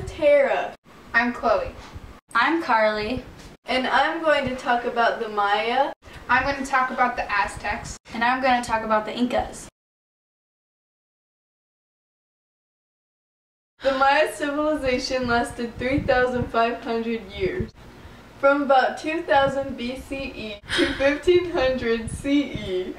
I'm Tara. I'm Chloe. I'm Carly. And I'm going to talk about the Maya. I'm going to talk about the Aztecs. And I'm going to talk about the Incas. The Maya civilization lasted 3,500 years. From about 2000 BCE to 1500 CE.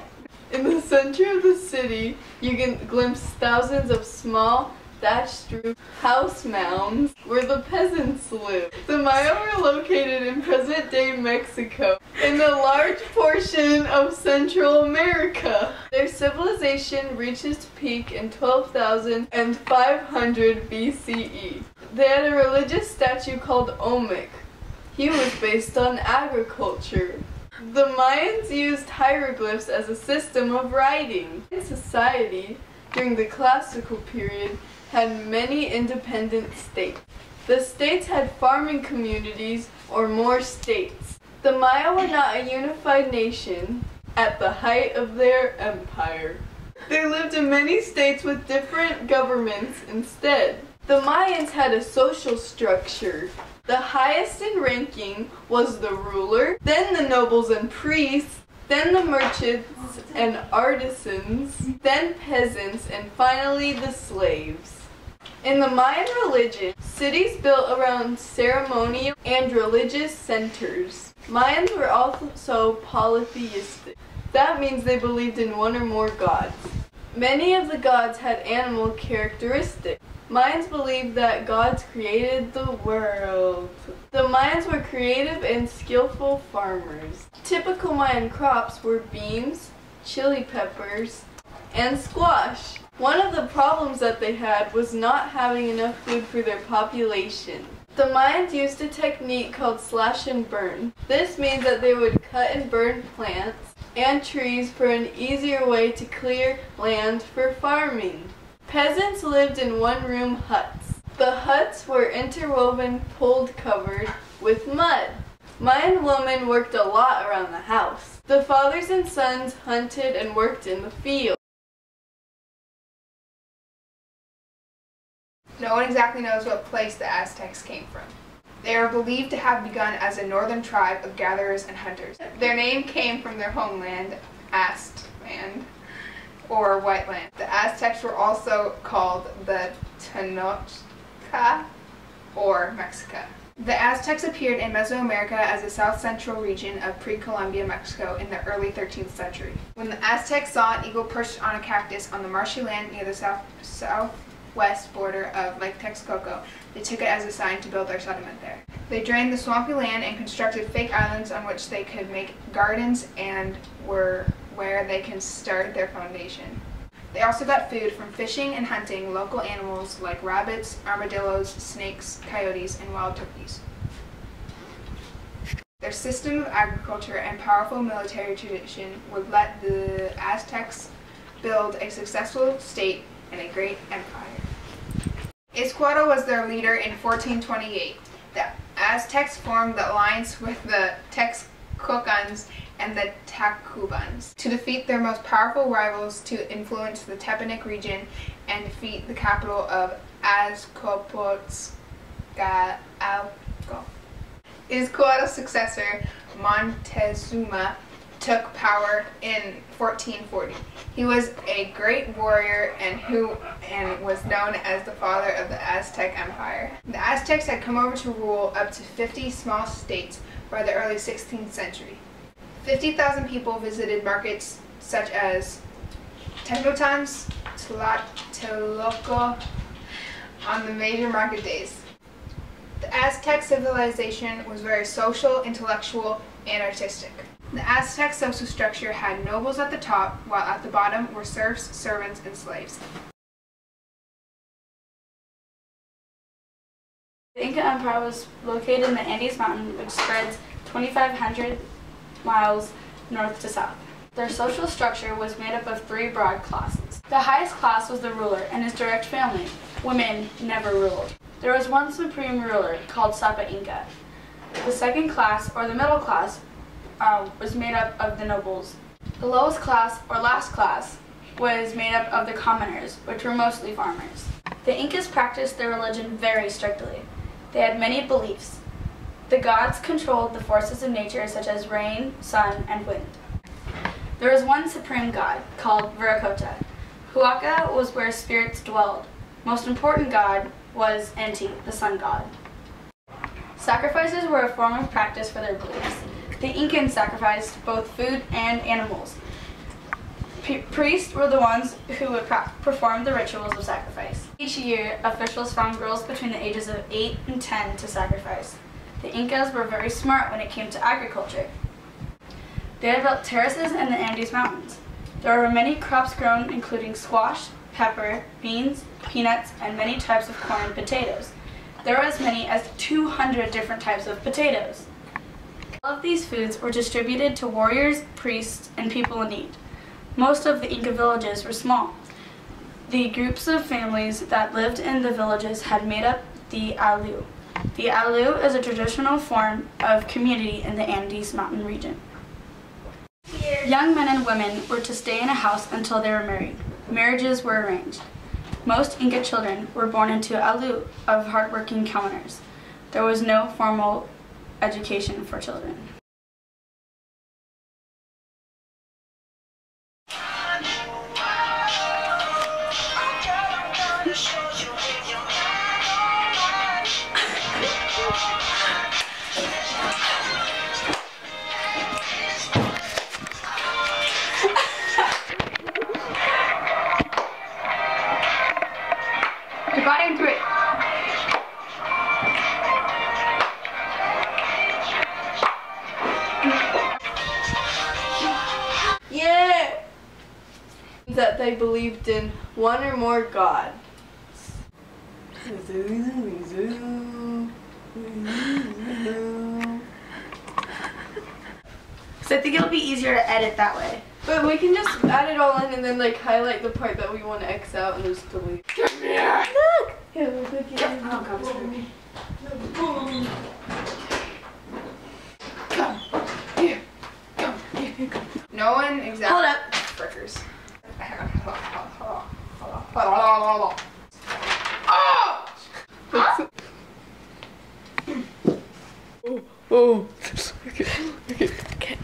In the center of the city, you can glimpse thousands of small, thatched roof house mounds where the peasants lived. The Maya were located in present-day Mexico, in a large portion of Central America. Their civilization reached its peak in 12,500 BCE. They had a religious statue called Olmec. He was based on agriculture. The Mayans used hieroglyphs as a system of writing. Society, during the classical period, had many independent states. The states had farming communities or more states. The Maya were not a unified nation at the height of their empire. They lived in many states with different governments instead. The Mayans had a social structure. The highest in ranking was the ruler, then the nobles and priests, then the merchants and artisans, then peasants, and finally the slaves. In the Mayan religion, cities built around ceremonial and religious centers. Mayans were also polytheistic. That means they believed in one or more gods. Many of the gods had animal characteristics. Mayans believed that gods created the world. The Mayans were creative and skillful farmers. Typical Mayan crops were beans, chili peppers, and squash. One of the problems that they had was not having enough food for their population. The Mayans used a technique called slash and burn. This means that they would cut and burn plants and trees for an easier way to clear land for farming. Peasants lived in one-room huts. The huts were interwoven, pulled covered with mud. Mayan women worked a lot around the house. The fathers and sons hunted and worked in the field. No one exactly knows what place the Aztecs came from. They are believed to have begun as a northern tribe of gatherers and hunters. Their name came from their homeland, Aztland, or White Land. The Aztecs were also called the Tenochca, or Mexica. The Aztecs appeared in Mesoamerica as a south-central region of pre-Columbia Mexico in the early 13th century. When the Aztecs saw an eagle perched on a cactus on the marshy land near the southwest border of Lake Texcoco, they took it as a sign to build their settlement there. They drained the swampy land and constructed fake islands on which they could make gardens and were where they can start their foundation. They also got food from fishing and hunting local animals like rabbits, armadillos, snakes, coyotes, and wild turkeys. Their system of agriculture and powerful military tradition would let the Aztecs build a successful state and a great empire. Izquierdo was their leader in 1428. The Aztecs formed the alliance with the Texcocans and the Tacubans to defeat their most powerful rivals, to influence the Tepanec region, and defeat the capital of Azcapotzalco. Izquierdo's successor, Montezuma, took power in 1440. He was a great warrior and was known as the father of the Aztec Empire. The Aztecs had come over to rule up to 50 small states by the early 16th century. 50,000 people visited markets such as Tecnotans, Tlatelolco on the major market days. The Aztec civilization was very social, intellectual, and artistic. The Aztec social structure had nobles at the top, while at the bottom were serfs, servants, and slaves. The Inca Empire was located in the Andes Mountain, which spreads 2,500 miles north to south. Their social structure was made up of three broad classes. The highest class was the ruler and his direct family. Women never ruled. There was one supreme ruler called Sapa Inca. The second class, or the middle class, was made up of the nobles. The lowest class, or last class, was made up of the commoners, which were mostly farmers. The Incas practiced their religion very strictly. They had many beliefs. The gods controlled the forces of nature such as rain, sun, and wind. There was one supreme god called Viracocha. Huaca was where spirits dwelled. Most important god was Inti, the sun god. Sacrifices were a form of practice for their beliefs. The Incans sacrificed both food and animals. Priests were the ones who would perform the rituals of sacrifice. Each year, officials found girls between the ages of 8 and 10 to sacrifice. The Incas were very smart when it came to agriculture. They had built terraces in the Andes Mountains. There were many crops grown, including squash, pepper, beans, peanuts, and many types of corn and potatoes. There were as many as 200 different types of potatoes. All of these foods were distributed to warriors, priests, and people in need. Most of the Inca villages were small. The groups of families that lived in the villages had made up the alu. The alu is a traditional form of community in the Andes Mountain region. Young men and women were to stay in a house until they were married. Marriages were arranged. Most Inca children were born into alu of hardworking commoners. There was no formal education for children. You got into it. Yeah! That they believed in one or more gods. So I think it'll be easier to edit that way. But we can just add it all in and then like highlight the part that we want to X out and just delete. Come here. Look! Yeah, look at Come here. Come here. No one exactly. Hold up. Frickers. Oh. Okay.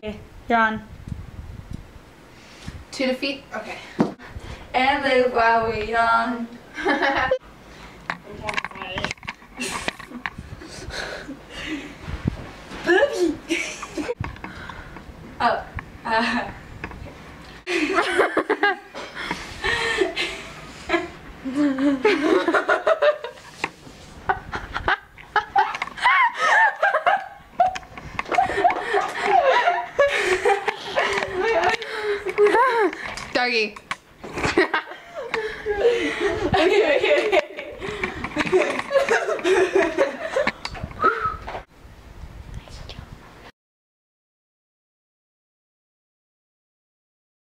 Okay, you're on. To defeat. Okay. And live while we're young. Oh. Doggy. Okay.